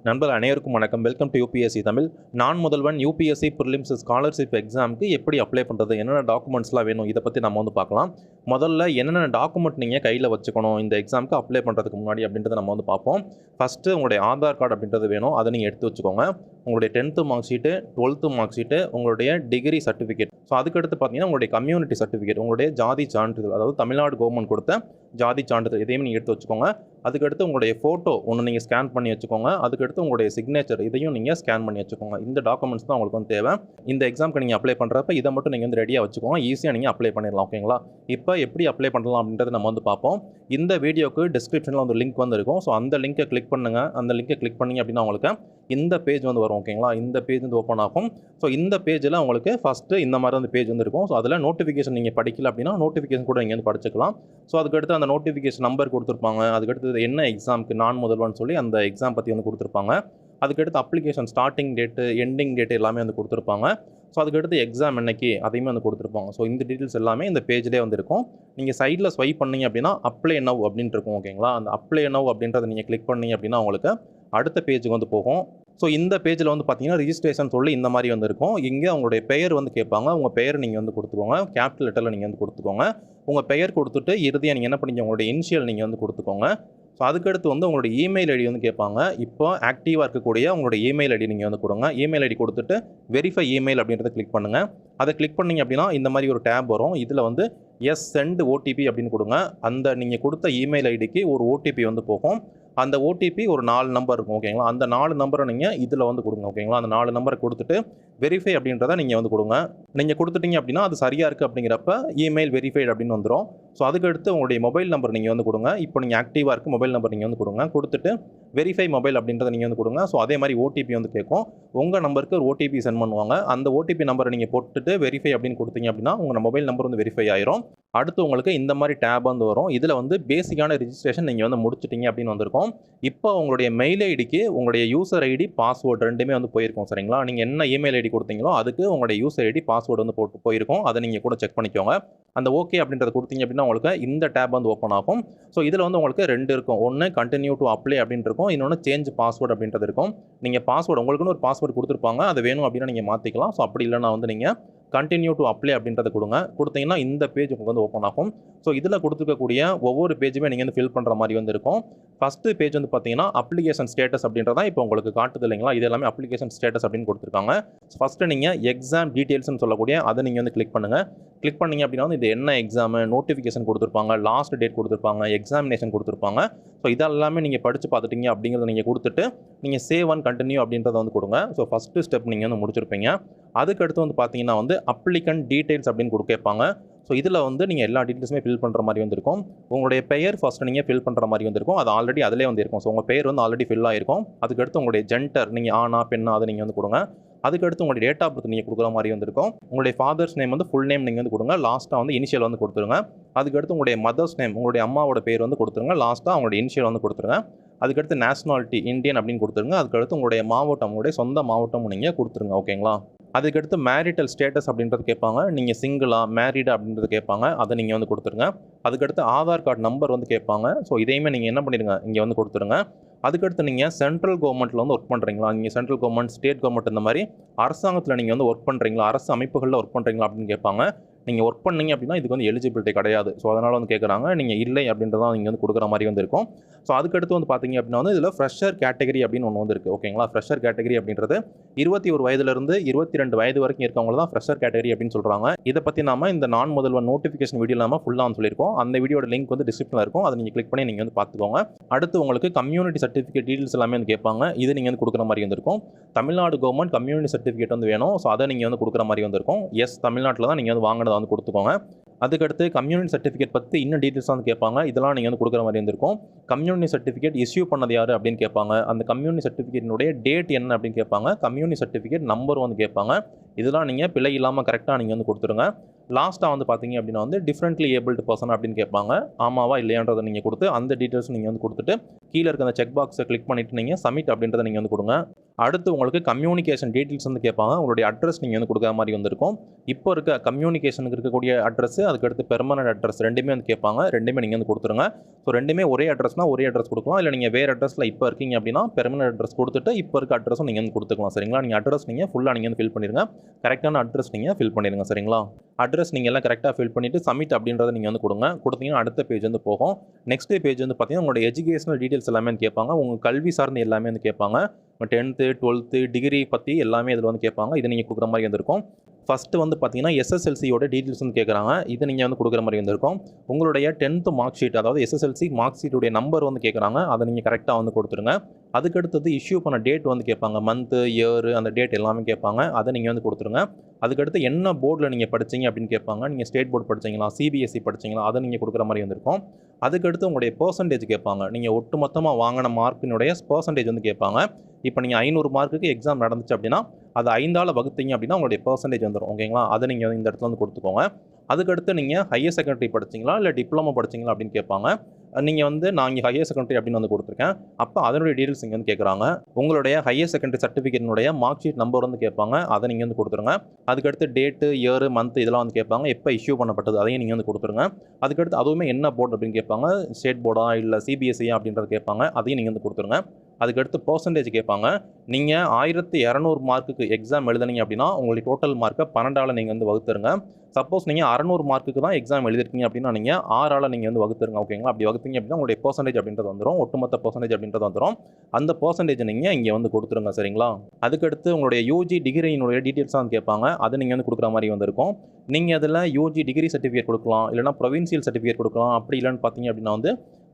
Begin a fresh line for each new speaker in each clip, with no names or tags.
நண்பர்கள் அனைவருக்கும் வணக்கம். Welcome to UPSC Tamil. நான் முதல்வன் யூபிஎஸ்சி ப்ரிலிம்ஸ் ஸ்காலர்ஷிப் எக்ஸாமுக்கு எப்படி அப்ளை பண்ணுறது, என்னென்ன டாக்குமெண்ட்ஸ்லாம் வேணும், இதை பற்றி நம்ம பார்க்கலாம். முதல்ல என்னென்ன டாக்குமெண்ட் நீங்கள் கையில் வச்சுக்கணும் இந்த எக்ஸாமுக்கு அப்ளை பண்ணுறதுக்கு முன்னாடி அப்படின்றத நம்ம பார்ப்போம். ஃபஸ்ட்டு உங்களுடைய ஆதார் கார்டு அப்படின்றது வேணும், அதை நீங்கள் எடுத்து வச்சுக்கோங்க. உங்களுடைய 10th mark sheet, 12th mark sheet, உங்களுடைய டிகிரி சர்டிஃபிகேட். ஸோ அதுக்கடுத்து பார்த்தீங்கன்னா உங்களுடைய கம்யூனிட்டி சர்டிஃபிகேட், உங்களுடைய ஜாதி சான்றிதழ், அதாவது தமிழ்நாடு கவர்மெண்ட் கொடுத்த ஜாதி சான்றிதழ், இதையும் நீங்கள் எடுத்து வச்சுக்கோங்க. அதுக்கடுத்து உங்களுடைய ஃபோட்டோ ஒன்று நீங்கள் ஸ்கேன் பண்ணி வச்சுக்கோங்க. அதுக்கடுத்து உங்களுடைய சிக்னேச்சர் இதையும் நீங்கள் ஸ்கேன் பண்ணி வச்சுக்கோங்க. இந்த டாக்குமெண்ட்ஸ் தான் உங்களுக்கு தேவை. இந்த எக்ஸாமுக்கு நீங்கள் அப்ளை பண்ணுறப்ப இதை மட்டும் நீங்கள் ரெடியாக வச்சுக்கோங்க. ஈஸியாக நீங்கள் அப்ளை பண்ணிடலாம். ஓகேங்களா? இப்போ எப்படி அப்ளை பண்ணலாம் அப்படின்றத நம்ம பார்ப்போம். இந்த வீடியோக்கு டிஸ்கிரிப்ஷனில் ஒரு லிங்க் இருக்கும். ஸோ அந்த லிங்கை கிளிக் பண்ணுங்கள். அந்த லிங்கை கிளிக் பண்ணி அப்படின்னா உங்களுக்கு இந்த பேஜ் வரும். ஓகேங்களா? இந்த பேஜ் ஓப்பன் ஆகும். ஸோ இந்த பேஜில் உங்களுக்கு ஃபஸ்ட்டு இந்த மாதிரி பேஜ் இருக்கும். ஸோ அதில் நோட்டிஃபிகேஷன் நீங்கள் படிக்கல அப்படின்னா நோட்டிஃபிகேஷன் கூட நீங்கள் படிச்சுக்கலாம். ஸோ அதுக்கடுத்து அந்த நோட்டிஃபிகேஷன் நம்பர் கொடுத்துருப்பாங்க. அதுக்கடுத்து என்ன எக்ஸாமுக்கு நான் முதல்வன் சொல்லி அந்த எக்ஸாம் பற்றி கொடுத்துருப்பாங்க. அதுக்கடுத்து application starting date, ending date எல்லாமே கொடுத்துருப்பாங்க. ஸோ அதுக்கடுத்து எக்ஸாம் என்னைக்கு அதையுமே கொடுத்துருப்பாங்க. ஸோ இந்த டீட்டெயில்ஸ் எல்லாமே இந்த பேஜ்லேயே இருக்கும். நீங்கள் சைடில் ஸ்வைப் பண்ணிங்க அப்படின்னா அப்ளை நவ் அப்படின்ட்டு இருக்கும். ஓகேங்களா? அந்த அப்ளை நவ் அப்படின்றத நீங்கள் கிளிக் பண்ணிங்க அப்படின்னா உங்களுக்கு அடுத்த பேஜுக்கு போகும். ஸோ இந்த பேஜில் பார்த்தீங்கன்னா ரிஜிஸ்ட்ரேஷன் சொல்லி இந்த மாதிரி இருக்கும். இங்கே உங்களுடைய பெயர் கேட்பாங்க. உங்கள் பெயர் நீங்கள் கொடுத்துக்கோங்க. கேபிட்டல் லெட்டரில் நீங்கள் கொடுத்துக்கோங்க. உங்கள் பெயர் கொடுத்துட்டு இறுதியாக நீங்கள் என்ன பண்ணீங்க, உங்களுடைய இனிஷியல் நீங்கள் கொடுத்துக்கோங்க. ஸோ அதுக்கடுத்து உங்களுடைய இமெயில் ஐடி கேட்பாங்க. இப்போ ஆக்டிவாக இருக்கக்கூடிய உங்களுடைய இமெயில் ஐடி நீங்கள் கொடுங்க. இமெயில் ஐடி கொடுத்துட்டு வெரிஃபை இமெயில் அப்படின்றத கிளிக் பண்ணுங்கள். அதை கிளிக் பண்ணிங்க அப்படின்னா இந்த மாதிரி ஒரு டேப் வரும். இதில் எஸ் சென்ட் ஓடிபி அப்படின்னு கொடுங்க. அந்த நீங்கள் கொடுத்த இமெயில் ஐடிக்கு ஒரு ஓடிபி போகும். அந்த ஓடிபி ஒரு 4 நம்பர் இருக்கும். ஓகேங்களா? அந்த 4 நம்பரை நீங்கள் இதில் கொடுங்க. ஓகேங்களா? அந்த 4 நம்பரை கொடுத்துட்டு வெரிஃபை அப்படின்றத நீங்கள் கொடுங்க. நீங்கள் கொடுத்துட்டீங்க அப்படின்னா அது சரியாக இருக்குது அப்படிங்கிறப்ப இமெயில் வெரிஃபைடு அப்படின்னு வந்துடும். ஸோ அதுக்கடுத்து உங்களுடைய மொபைல் நம்பர் நீங்கள் கொடுங்க. இப்போ நீங்கள் ஆக்டிவாக இருக்க மொபைல் நம்பர் நீங்கள் கொடுங்க. கொடுத்துட்டு வெரிஃபை மொபைல் அப்படின்றத நீங்கள் கொடுங்க. ஸோ அதே மாதிரி ஓடிபி கேட்கும். உங்கள் நம்பருக்கு ஒரு ஓடிபி சென்ட் பண்ணுவாங்க. அந்த ஓடிபி நம்பரை நீங்கள் போட்டுட்டு வெரிஃபை அப்படின்னு கொடுத்தீங்க அப்படின்னா உங்கள் மொபைல் நம்பர் வெரிஃபை ஆயிரும். அடுத்து உங்களுக்கு இந்த மாதிரி டேப் வரும். இதில் பேசிக்கான ரிஜிஸ்ட்ரேஷன் நீங்கள் முடிச்சிட்டிங்க அப்படின்னு வந்திருக்கும். இப்போ உங்களுடைய மெயில் ஐடிக்கு உங்களுடைய யூசர் ஐடி, பாஸ்வேர்டு ரெண்டுமே போயிருக்கும். சரிங்களா? நீங்கள் என்ன இமெயில் ஐடி கொடுத்தீங்களோ அதுக்கு உங்களுடைய யூசர் ஐடி, பாஸ்வேர்டு போட்டு போயிருக்கும். அதை நீங்கள் கூட செக் பண்ணிக்கோங்க. அந்த ஓகே அப்படின்றத கொடுத்தீங்க அப்படின்னா உங்களுக்கு இந்த டேப் ஓப்பன் ஆகும். ஸோ இதில் உங்களுக்கு 2 இருக்கும். ஒன்று கண்டினியூ டு அப்ளை அப்படின்னு இருக்கும். இன்னொன்று சேஞ்ச் பாஸ்வேர்டு அப்படின்றது இருக்கும். நீங்கள் பாஸ்வேர்டு உங்களுக்குன்னு ஒரு பாஸ்வேர்டு கொடுத்துருப்பாங்க. அது வேணும் அப்படின்னா நீங்கள் மாற்றிக்கலாம். ஸோ அப்படி இல்லைனா நீங்கள் கண்டினியூ டு அப்ளை அப்படின்றத கொடுங்க. கொடுத்தீங்கன்னா இந்த பேஜ் உங்களுக்கு ஓப்பன் ஆகும். ஸோ இதில் கொடுத்துருக்கக்கூடிய ஒவ்வொரு பேஜுமே நீங்கள் ஃபில் பண்ணுற மாதிரி இருக்கும். ஃபஸ்ட்டு பேஜ் பார்த்தீங்கன்னா அப்ளிகேஷன் ஸ்டேட்டஸ் அப்படின்றதான் இப்போ உங்களுக்கு காட்டுது இல்லைங்களா? இது எல்லாமே அப்ளிகேஷன் ஸ்டேட்டஸ் அப்படின்னு கொடுத்துருக்காங்க. ஃபஸ்ட்டு நீங்கள் எக்ஸாம் டீட்டெயில்ஸ்னு சொல்லக்கூடிய அதை நீங்கள் கிளிக் பண்ணுங்கள். கிளிக் பண்ணிங்க அப்படின்னா இது என்ன எக்ஸாமு, நோட்டிஃபிகேஷன் கொடுத்துருப்பாங்க, லாஸ்ட் டேட் கொடுத்துருப்பாங்க, எக்ஸாமினேஷன் கொடுத்துருப்பாங்க. ஸோ இதெல்லாமே நீங்கள் படித்து பார்த்துட்டீங்க அப்படிங்கிறத நீங்கள் கொடுத்துட்டு நீங்கள் சேவ் அண்ட் கண்டினியூ அப்படின்றத கொடுங்க. ஸோ ஃபஸ்ட்டு ஸ்டெப் நீங்கள் முடிச்சிருப்பீங்க. அதுக்கடுத்து பார்த்தீங்கன்னா அப்ளிகன்ட் டீட்டெயில்ஸ் அப்படின்னு கேட்பாங்க. ஸோ இதில் நீங்கள் எல்லா டீட்டெயில்ஸுமே ஃபில் பண்ணுற மாதிரி இருக்கும். உங்களுடைய பெயர் ஃபஸ்ட்டு நீங்கள் ஃபில் பண்ணுற மாதிரி இருக்கும். அது ஆல்ரெடி அதிலே இருக்கும். ஸோ உங்கள் பெயர் ஆல்ரெடி ஃபில் ஆகிருக்கும். அதுக்கடுத்து உங்களுடைய ஜெண்டர், நீங்கள் ஆனா பெண்ணா அதை நீங்கள் கொடுங்க. அதுக்கடுத்து உங்களுடைய டேட் ஆஃப் பர்த் நீங்கள் கொடுக்குற மாதிரி இருக்கும். உங்களுடைய ஃபாதர்ஸ் நேம் ஃபுல் நேம் நீங்கள் கொடுங்க. லாஸ்ட்டாக இனிஷியல் கொடுத்துருங்க. அதுக்கடுத்து உங்களுடைய மதர்ஸ் நேம், உங்களுடைய அம்மாவோட பேர் கொடுத்துருங்க. லாஸ்ட்டாக உங்களுடைய இனிஷியல் கொடுத்துருங்க. அதுக்கடுத்து நேஷனாலிட்டி இந்தியன் அப்படின்னு கொடுத்துருங்க. அதுக்கடுத்து உங்களுடைய மாவட்டம், உங்களுடைய சொந்த மாவட்டம் நீங்கள் கொடுத்துருங்க. ஓகேங்களா? அதுக்கடுத்து மேரிட்டல் ஸ்டேட்டஸ் அப்படின்றது கேட்பாங்க. நீங்கள் சிங்கிளா, மேரிடா அப்படின்றது கேட்பாங்க. அதை நீங்கள் கொடுத்துருங்க. அதுக்கடுத்து ஆதார் கார்டு நம்பர் கேட்பாங்க. ஸோ இதையுமே நீங்கள் என்ன பண்ணிடுங்க, இங்கே கொடுத்துருங்க. அதுக்கடுத்து நீங்கள் சென்ட்ரல் கவர்மெண்ட்டில் ஒர்க் பண்ணுறீங்களா, நீங்கள் சென்ட்ரல் கவர்மெண்ட், ஸ்டேட் கவர்மெண்ட் இந்த மாதிரி அரசாங்கத்தில் நீங்கள் ஒர்க் பண்ணுறீங்களா, அரசு அமைப்புகளில் ஒர்க் பண்ணுறீங்களா அப்படின்னு கேட்பாங்க. நீங்கள் ஒர்க் பண்ணீங்க அப்படின்னா இதுக்கு எலிஜிபிலிட்டி கிடையாது. ஸோ அதனால் கேட்குறாங்க. நீங்கள் இல்லை அப்படின்றதான் நீங்கள் கொடுக்குற மாதிரி இருக்கும். ஸோ அதுக்கடுத்து பார்த்தீங்க அப்படின்னா இதில் ஃப்ரெஷர் கேட்டகரி அப்படின்னு ஒன்று இருக்குது. ஓகேங்களா? ஃப்ரெஷர் கேட்டகரி அப்படின்றது 21 வயதுலேருந்து 22 வயது வரைக்கும் இருக்கவங்க தான் ஃப்ரெஷர் கேட்டகரி அப்படின்னு சொல்கிறாங்க. இதை பற்றி நாம இந்த நான் முதல்வன் நோட்டிஃபிகேஷன் வீடியோ நாம ஃபுல்லாக சொல்லியிருக்கோம். அந்த வீடியோட லிங்க் டிஸ்கிரிப்ஷனில் இருக்கும். அதை நீங்கள் கிளிக் பண்ணி நீங்கள் பார்த்துக்கோங்க. அடுத்து உங்களுக்கு கம்யூனிட்டி சர்டிஃபிகேட் டீட்டெயில்ஸ் எல்லாமே கேட்பாங்க. இது நீங்கள் கொடுக்குற மாதிரி இருக்கும். தமிழ்நாடு கவர்மெண்ட் கம்யூனிட்டி சர்டிஃபிகேட் வேணும். ஸோ அதை நீங்கள் கொடுக்குற மாதிரி இருக்கும். எஸ், தமிழ்நாட்டில் தான் நீங்கள் வாங்கினதை கொடுத்துக்கோங்க. அதுக்கடுத்து கம்யூனிட்டி சர்டிஃபிகேட் பற்றி இன்னும் டீட்டெயில்ஸ் கேட்பாங்க. இதெல்லாம் நீங்கள் கொடுக்குற மாதிரி இருந்திருக்கும். கம்யூனிட்டி சர்டிஃபிகேட் இஷ்யூ பண்ணது யார் அப்படின்னு கேட்பாங்க. அந்த கம்யூனிட்டி சர்டிஃபிகேட்டினுடைய டேட் என்ன அப்படின்னு கேட்பாங்க. கம்யூனிட்டி சர்டிஃபிகேட் நம்பர் கேட்பாங்க. இதெல்லாம் நீங்கள் பிழை இல்லாமல் கரெக்டாக நீங்கள் கொடுத்துருங்க. லாஸ்ட்டாக பார்த்தீங்க அப்படின்னா டிஃப்ரெண்ட்லி ஏபிள்டு பர்சன் அப்படின்னு கேட்பாங்க. ஆமாவா இல்லையான்றதை நீங்கள் கொடுத்து அந்த டீட்டெயில்ஸ் நீங்கள் கொடுத்துட்டு கீழே இருக்க அந்த செக் பாக்ஸை கிளிக் பண்ணிவிட்டு நீங்கள் சப்மிட் அப்படின்றத நீங்கள் கொடுங்க. அடுத்து உங்களுக்கு கம்யூனிகேஷன் டீட்டெயில்ஸ் வந்து கேட்பாங்க. உங்களுடைய அட்ரஸ் நீங்கள் வந்து கொடுக்குற மாதிரி வந்திருக்கும். இப்போ இருக்க கம்யூனிகேஷனுக்கு இருக்கக்கூடிய அட்ரஸ், அதுக்கடுத்து பெர்மனன்ட் அட்ரஸ் ரெண்டுமே வந்து கேட்பாங்க. ரெண்டுமே நீங்கள் வந்து கொடுத்துருங்க. ஸோ ரெண்டுமே ஒரே அட்ரஸ்னால் ஒரே அட்ரஸ் கொடுக்கலாம். இல்லை நீங்கள் வேறு அட்ரஸில் இப்போ இருக்கீங்க அப்படின்னா பெர்மனன்ட் அட்ரஸ் கொடுத்துட்டு இப்போ இருக்க அட்ரஸும் நீங்கள் வந்து கொடுத்துக்கலாம். சரிங்களா? நீங்கள் அட்ரஸ் நீங்கள் ஃபுல்லாக நீங்கள் வந்து ஃபில் பண்ணிடுங்க. கரெக்டான அட்ரஸ் நீங்கள் ஃபில் பண்ணிடுங்க. சரிங்களா? அட்ரஸ் நீங்கள் எல்லாம் கரெக்டாக ஃபில் பண்ணிவிட்டு சப்மிட் அப்படின்றத நீங்கள் வந்து கொடுங்க. கொடுத்தீங்கன்னா அடுத்த பேஜ் வந்து போகும். நெக்ஸ்ட் பேஜ் வந்து பார்த்தீங்கன்னா உங்களோட எஜுகேஷனல் டீட்டெயில்ஸ் எல்லாமே வந்து கேட்பாங்க. உங்கள் கல்வி சார்ந்து எல்லாமே வந்து கேட்பாங்க. 10th 12th டிகிரி பற்றி எல்லாமே இதில் வந்து கேட்பாங்க. இதை நீங்கள் கொடுக்குற மாதிரி வந்திருக்கும். ஃபஸ்ட்டு வந்து பார்த்தீங்கன்னா எஸ்எஸ்எல்சியோட டீட்டெயில்ஸ் வந்து கேட்குறாங்க. இதை நீங்கள் வந்து கொடுக்குற மாதிரி வந்திருக்கும். உங்களுடைய 10th மார்க் ஷீட், அதாவது எஸ்எஸ்எல்சி மார்க் ஷீட்டுடைய நம்பர் வந்து கேட்குறாங்க. அதை நீங்கள் கரெக்டாக வந்து கொடுத்துருங்க. அதுக்கடுத்தது இஷ்யூ பண்ண டேட் வந்து கேட்பாங்க. மந்த்து, இயர், அந்த டேட் எல்லாமே கேட்பாங்க. அதை நீங்கள் வந்து கொடுத்துருங்க. அதுக்கடுத்து என்ன போர்டில் நீங்கள் படிச்சீங்க அப்படின்னு கேட்பாங்க. நீங்கள் ஸ்டேட் போர்டு படிச்சிங்களா, சிபிஎஸ்சி படிச்சிங்களா, அதை நீங்கள் கொடுக்குற மாதிரி வந்திருக்கும். அதுக்கடுத்து உங்களுடைய பெர்சன்டேஜ் கேட்பாங்க. நீங்கள் ஒட்டுமொத்தமாக வாங்கின மார்க்கினுடைய பெர்சன்டேஜ் வந்து கேட்பாங்க. இப்போ நீங்கள் 500 மார்க்குக்கு எக்ஸாம் நடந்துச்சு அப்படின்னா அது 5ஆல் வகுத்தீங்க அப்படின்னா உங்களுடைய பெர்சன்டேஜ் வந்துடும். ஓகேங்களா? அதை நீங்கள் இந்த இடத்துல வந்து கொடுத்துக்கோங்க. அதுக்கடுத்து நீங்கள் ஹையர் செகண்டரி படிச்சிங்களா இல்லை டிப்ளமோ படிச்சிங்களா அப்படின்னு கேட்பாங்க. நீங்கள் வந்து நான் இங்கே ஹையர் செகண்டரி அப்படின்னு வந்து கொடுத்துருக்கேன். அப்போ அதனுடைய டீட்டெயில்ஸ் நீங்கள் வந்து கேட்குறாங்க. உங்களுடைய ஹையர் செகண்டரி சர்டிஃபிகேட்னுடைய மார்க் ஷீட் நம்பர் வந்து கேட்பாங்க. அதை நீங்கள் வந்து கொடுத்துருங்க. அதுக்கடுத்து டேட்டு, இயர், மந்த் இதெல்லாம் வந்து கேட்பாங்க. எப்போ இஷ்யூ பண்ணப்பட்டது அதையும் நீங்கள் வந்து கொடுத்துருங்க. அதுக்கடுத்து அதுவுமே என்ன போர்டு அப்படின்னு கேட்பாங்க. ஸ்டேட் போர்டா இல்லை சிபிஎஸ்சியா அப்படின்றது கேட்பாங்க. அதையும் நீங்கள் வந்து கொடுத்துருங்க. அதுக்கடுத்து பெர்சன்டேஜ் கேட்பாங்க. நீங்கள் 1200 மார்க்குக்கு எக்ஸாம் எழுதுனீங்க அப்படின்னா உங்களுடைய டோட்டல் மார்க்கை 12ஆல் நீங்கள் வந்து வகுத்துருங்க. சப்போஸ் நீங்கள் 600 மார்க்குக்கு தான் எக்ஸாம் எழுதிருக்கீங்க அப்படின்னா நீங்கள் 6ஆல் நீங்கள் வந்து வகுத்துருங்க. ஓகேங்களா? அப்படி வகுத்தீங்க அப்படின்னா உங்களுடைய பெர்சன்டேஜ் அப்படின்றது வந்துடும். ஒட்டுமொத்த பெர்சன்டேஜ் அப்படின்றது வந்துடும். அந்த பெர்சன்டேஜ் நீங்கள் இங்கே வந்து கொடுத்துருங்க. சரிங்களா? அதுக்கடுத்து உங்களுடைய யூஜி டிகிரியினுடைய டீட்டெயில்ஸ் தான் கேட்பாங்க. அதை நீங்கள் வந்து கொடுக்குற மாதிரி வந்திருக்கும். நீங்கள் அதில் யூஜி டிகிரி சர்டிஃபிகேட் கொடுக்கலாம், இல்லைனா ப்ரொவின்சியல் சர்டிஃபிகேட் கொடுக்கலாம். அப்படி இல்லைன்னு பார்த்தீங்க அப்படின்னா வந்து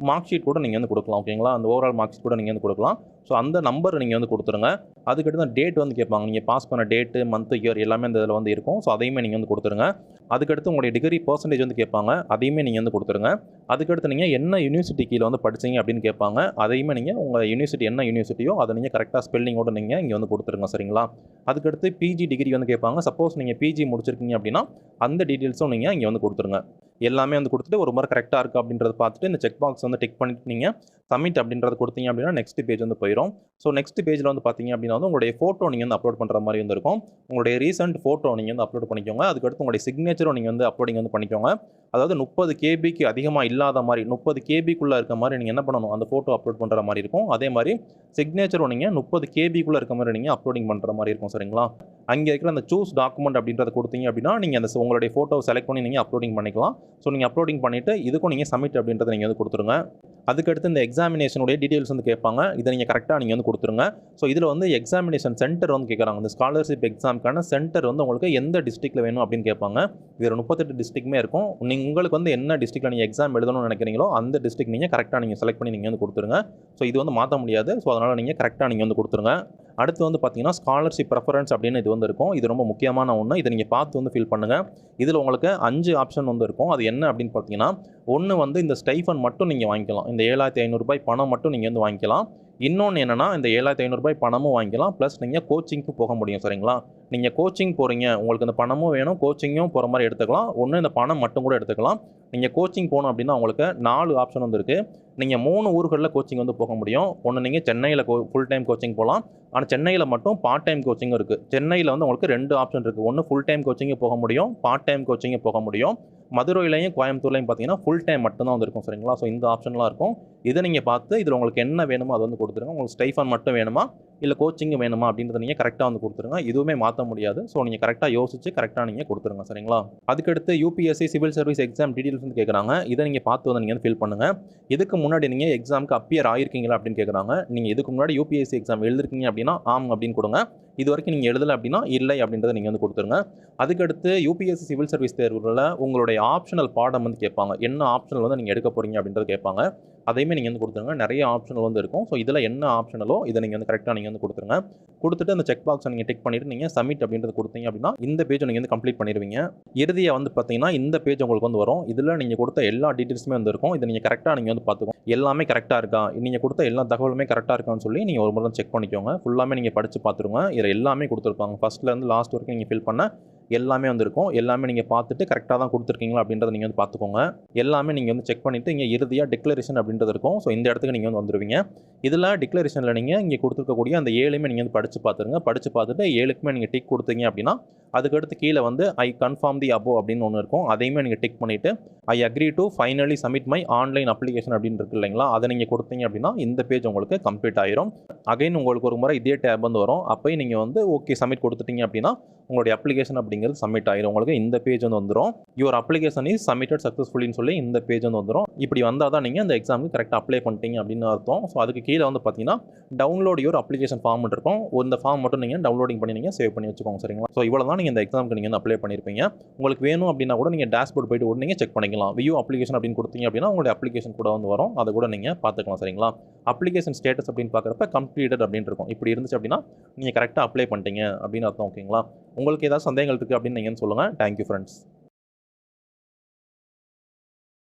மார்க் ஷீட் கூட நீங்கள் வந்து கொடுக்கலாம். ஓகேங்களா? அந்த ஓவரால் மார்க் ஷீட் கூட நீங்கள் வந்து கொடுக்கலாம். ஸோ அந்த நம்பர் நீங்கள் வந்து கொடுத்துருங்க. அதுக்கடுத்து டேட் வந்து கேட்பாங்க. நீங்கள் பாஸ் பண்ண டேட்டு, மந்த்து, இயர் எல்லாமே இந்த இதில் வந்து இருக்கும். ஸோ அதையுமே நீங்கள் வந்து கொடுத்துருங்க. அதுக்கடுத்து உங்களுடைய டிகிரி பெர்சன்டேஜ் வந்து கேட்பாங்க. அதையுமே நீங்கள் வந்து கொடுத்துருங்க. அதுக்கடுத்து நீங்கள் என்ன யூனிவர்சிட்டி கீழே வந்து படிச்சீங்க அப்படின்னு கேட்பாங்க. அதையுமே நீங்கள் உங்கள் யூனிவர்சிட்டி என்ன யூனிவர்சிட்டியோ அதை நீங்கள் கரெக்டாக ஸ்பெல்லிங்கோட நீங்கள் இங்கே வந்து கொடுத்துருங்க. சரிங்களா? அதுக்கடுத்து பிஜி டிகிரி வந்து கேட்பாங்க. சப்போஸ் நீங்கள் பிஜி முடிச்சிருக்கீங்க அப்படின்னா அந்த டீட்டெயில்ஸும் நீங்கள் இங்கே வந்து கொடுத்துருங்க. எல்லாமே வந்து கொடுத்துட்டு ஒரு முறை கரெக்டாக இருக்குது அப்படின்றத பார்த்துட்டு இந்த செக் பாக்ஸ் வந்து டிக் பண்ணிட்டு நீங்கள் சப்மிட் அப்படின்றத கொடுத்தீங்க அப்படின்னா நெக்ஸ்ட் பேஜ் வந்து போயிடும். ஸோ நெக்ஸ்ட் பேஜில் வந்து பார்த்தீங்க அப்படின்னா வந்து உங்களுடைய ஃபோட்டோ நீங்கள் வந்து அப்லோட் பண்ணுற மாதிரி வந்து இருக்கும். உங்களுடைய ரீசெண்ட் ஃபோட்டோ நீங்கள் வந்து அப்லோட் பண்ணிக்கோங்க. அதுக்கடுத்து உங்களுடைய சிக்னேச்சரும் நீங்கள் வந்து அப்லோடிங் வந்து பண்ணிக்கோங்க. அதாவது 30 கேபிக்கு அதிகமாக இல்லாத மாதிரி 30 கேபிக்குள்ளே இருக்க மாதிரி நீங்கள் என்ன பண்ணணும், அந்த ஃபோட்டோ அப்லோட் பண்ணுற மாதிரி இருக்கும். அதே மாதிரி சிக்னேச்சரும் நீங்கள் 30 கேபிக்குள்ளே இருக்க மாதிரி நீங்கள் அப்லோடிங் பண்ணுற மாதிரி இருக்கும். சரிங்களா? அங்கே இருக்கிற அந்த சூஸ் டாக்குமெண்ட் அப்படின்றத கொடுத்தீங்க அப்படின்னா நீங்கள் அந்த உங்களுடைய ஃபோட்டோ செலக்ட் பண்ணி நீங்கள் அப்லோடிங் பண்ணிக்கலாம். ஸோ நீங்கள் அப்லோடிங் பண்ணிவிட்டு இதுக்கும் நீங்கள் சப்மிட் அப்படின்றத நீங்கள் வந்து கொடுத்துருங்க. அதுக்கடுத்து இந்த எக்ஸாமினேஷனுடைய டீட்டெயில்ஸ் வந்து கேட்பாங்க. இதை நீங்கள் கரெக்டாக நீங்கள் வந்து கொடுத்துருங்க. ஸோ இதில் வந்து எக்ஸாமினேஷன் சென்டர் வந்து கேட்குறாங்க. இந்த ஸ்காலர்ஷிப் எக்ஸாமுக்கான சென்டர் வந்து உங்களுக்கு எந்த டிஸ்ட்ரிக்ட்டில் வேணும் அப்படின்னு கேட்பாங்க. இதில் 38 டிஸ்ட்ரிக்ட்டுமே இருக்கும். உங்களுக்கு வந்து என்ன டிஸ்ட்ரிக்ட்டில் நீங்கள் எக்ஸாம் எழுதணும்னு நினைக்கிறீங்களோ அந்த டிஸ்ட்ரிக்ட் நீங்கள் கரெக்டாக நீங்கள் செலக்ட் பண்ணி நீங்கள் வந்து கொடுத்துருங்க. ஸோ இது வந்து மாற்ற முடியாது. ஸோ அதனால் நீங்கள் கரெக்டாக நீங்கள் வந்து கொடுத்துருங்க. அடுத்து வந்து பார்த்தீங்கன்னா ஸ்காலர்ஷிப் ப்ரெஃபரன்ஸ் அப்படின்னு இது வந்து இருக்கும். இது ரொம்ப முக்கியமான ஒன்று. இதை நீங்கள் பார்த்து வந்து ஃபில் பண்ணுங்கள். இதில் உங்களுக்கு 5 ஆப்ஷன் வந்து இருக்கும். அது என்ன அப்படின்னு பார்த்தீங்கன்னா, ஒன்று வந்து இந்த ஸ்டைஃபன் மட்டும் நீங்கள் வாங்கிக்கலாம். இந்த ரூ. 7,500 பணம் மட்டும் நீங்கள் வந்து வாங்கிக்கலாம். இன்னொன்று என்னென்னா இந்த ரூ. 7,500 பணமும் வாங்கிக்கலாம். ப்ளஸ் நீங்கள் கோச்சிங்க்கு போக முடியும். சரிங்களா? நீங்கள் கோச்சிங் போகிறீங்க, உங்களுக்கு இந்த பணமும் வேணும், கோச்சிங்கும் போகிற மாதிரி எடுத்துக்கலாம். ஒன்று இந்த பணம் மட்டும் கூட எடுத்துக்கலாம். நீங்கள் கோச்சிங் போகணும் அப்படின்னா உங்களுக்கு 4 ஆப்ஷன் வந்து இருக்குது. நீங்கள் 3 ஊர்களில் கோச்சிங் வந்து போக முடியும். ஒன்று நீங்கள் சென்னையில் ஃபுல் டைம் கோச்சிங் போகலாம். ஆனால் சென்னையில் மட்டும் பார்ட் டைம் கோச்சிங்கும் இருக்குது. சென்னையில் வந்து உங்களுக்கு 2 ஆப்ஷன் இருக்குது. ஒன்று ஃபுல் டைம் கோச்சிங்கு போக முடியும், பார்ட் டைம் கோச்சிங்கு போக முடியும். மதுரையிலையும் கோயம்புத்தூர்லையும் பார்த்தீங்கன்னா ஃபுல் டைம் மட்டும்தான் வந்து இருக்கும். சரிங்களா? ஸோ இந்த ஆப்ஷன்லாம் இருக்கும். இதை நீங்கள் பார்த்து இதில் உங்களுக்கு என்ன வேணுமோ அதை வந்து கொடுத்துருங்க. உங்களுக்கு ஸ்டைஃபன் மட்டும் வேணுமா இல்லை கோச்சிங் வேணுமா அப்படின்றத நீங்கள் கரெக்டாக வந்து கொடுத்துருங்க. இதுவுமே மாற்ற முடியாது. ஸோ நீங்கள் கரெக்டாக யோசிச்சு கரெக்டாக நீங்கள் கொடுத்துருங்க. சரிங்களா? அதுக்கடுத்து UPSC civil service exam details வந்து கேட்குறாங்க. இதை நீங்கள் பார்த்து வந்து நீங்கள் ஃபில் பண்ணுங்கள். இதுக்கு முன்னாடி நீங்கள் எக்ஸாமுக்கு அப்பியர் ஆகிருக்கீங்களா அப்படின்னு கேட்குறாங்க. நீங்கள் இதுக்கு முன்னாடி யூபிஎஸ்சி எக்ஸாம் எழுதிருக்கீங்க அப்படின்னா ஆம் அப்படின்னு கொடுங்க. இது வரைக்கும் நீங்கள் எழுதலை அப்படின்னா இல்லை அப்படின்றத நீங்கள் வந்து கொடுத்துருங்க. அதுக்கடுத்து யூபிஎஸ்சி சிவில் சர்வீஸ் தேர்வுகளில் உங்களுடைய ஆப்ஷனல் பாடம் வந்து கேட்பாங்க. என்ன ஆப்ஷனல் வந்து நீங்கள் எடுக்க போகிறீங்க அப்படின்றத கேட்பாங்க. அதையுமே நீங்கள் வந்து கொடுத்துருங்க. நிறைய ஆப்ஷனல் வந்து இருக்கும். ஸோ இதில் என்ன ஆப்ஷனலோ இதை நீங்கள் வந்து கரெக்டாக நீங்கள் வந்து கொடுத்துருங்க. கொடுத்துட்டு அந்த செக் பாக்ஸை நீங்கள் டிக் பண்ணிவிட்டு நீங்கள் சப்மிட் அப்படின்றது கொடுத்தீங்க அப்படின்னா இந்த பேஜை நீங்கள் வந்து கம்ப்ளீட் பண்ணிடுவீங்க. இறுதியாக வந்து பார்த்தீங்கன்னா இந்த பேஜ் உங்களுக்கு வந்து வரும். இதில் நீங்கள் கொடுத்த எல்லா டீட்டெயில்ஸுமே வந்து இருக்கும். இதை நீங்கள் கரெக்டாக நீங்கள் வந்து பார்த்துக்கோங்க. எல்லாமே கரெக்டாக இருக்கா, நீங்கள் கொடுத்த எல்லா தகவலுமே கரெக்டாக இருக்கான்னு சொல்லி நீங்கள் ஒரு முறை செக் பண்ணிக்கோங்க. ஃபுல்லாமே நீங்கள் படித்து பார்த்துருங்க. இதில் எல்லாமே கொடுத்துருப்பாங்க. ஃபஸ்ட்லேருந்து லாஸ்ட் வரைக்கும் நீங்கள் ஃபில் பண்ண எல்லாமே வந்து இருக்கும். எல்லாமே நீங்கள் பார்த்துட்டு கரெக்டாக தான் கொடுத்துருக்கீங்களா அப்படின்றத நீங்கள் வந்து பார்த்துக்கோங்க. எல்லாமே நீங்கள் வந்து செக் பண்ணிவிட்டு இங்கே இறுதியாக டிக்ளரேஷன் அப்படின்றது இருக்கும். ஸோ இந்த இடத்துக்கு நீங்கள் வந்து வந்துடுவீங்க. இதில் டிக்ளரேஷனில் நீங்கள் இங்கே கொடுத்துருக்கக்கூடிய அந்த 7மே நீங்கள் வந்து படித்து பார்த்துருங்க. படித்து பார்த்துட்டு 7க்குமே நீங்கள் டிக் கொடுத்தீங்க அப்படின்னா அதுக்கடுத்து கீழே வந்து ஐ கன்ஃபார்ம் தி அபோவ் அப்படின்னு ஒன்று இருக்கும். அதையுமே நீங்கள் டிக் பண்ணிவிட்டு I agree to finally submit my online application அப்படின்னு இருக்கு இல்லைங்களா, அதை நீங்கள் கொடுத்தீங்க அப்படின்னா இந்த பேஜ் உங்களுக்கு கம்ப்ளீட் ஆயிரும். அகைன் உங்களுக்கு ஒரு முறை இதே டேப் வந்து வரும். அப்போயும் நீங்கள் வந்து ஓகே சப்மிட் கொடுத்துட்டீங்க அப்படின்னா உங்களுடைய அப்ளிகேஷன் அப்படிங்கிறது சப்மிட் ஆயிரும். உங்களுக்கு இந்த பேஜ் வந்து வந்துடும். யுவர் அப்ளிகேஷன் இஸ் சப்மிட்டட் சக்ஸஸ்ஃபுல்லின்னு சொல்லி இந்த பேஜ் வந்து வந்துடும். இப்படி வந்தால் தான் நீங்கள் இந்த எக்ஸாமுக்கு கரெக்டாக அப்ளை பண்ணிட்டீங்க அப்படின்னு அர்த்தம். ஸோ அதுக்கு கீழே வந்து பார்த்தீங்கன்னா டவுன்லோட் யுவர் அப்ளிகேஷன் ஃபார்ம் இருக்கும். இந்த ஃபார்ம் மட்டும் நீங்கள் டவுன்லோடிங் பண்ணி நீங்கள் சேவ் பண்ணி வச்சுக்கோங்க. சரிங்களா? ஸோ இவ்வளோ தான் நீங்கள் இந்த எக்ஸாமுக்கு நீங்கள் அப்ளை பண்ணியிருப்பீங்க. உங்களுக்கு வேணும் அப்படின்னா கூட நீங்கள் டேஷ்போர்ட் போய்ட்டு கூட நீங்கள் செக் பண்ணிக்கலாம். வியூ அப்ளிகேஷன் அப்படின்னு கொடுத்தீங்க அப்படின்னா உங்களுடைய அப்ளிகேஷன் கூட வந்து வரும். அதை கூட நீங்கள் பார்த்துக்கலாம். சரிங்களா? அப்ளிகேஷன் ஸ்டேட்டஸ் அப்படின்னு பார்க்குறப்ப கம்ப்ளீட்டட் அப்படின்னு இருக்கும். இப்படி இருந்துச்சு அப்படின்னா நீங்கள் கரெக்டாக அப்ளை பண்ணிட்டீங்க அப்படின்னு அர்த்தம். ஓகேங்களா? உங்களுக்கு ஏதாவது சந்தேகங்கள் இருக்குது அப்படின்னு நீங்கள் சொல்லுங்கள். Thank you friends.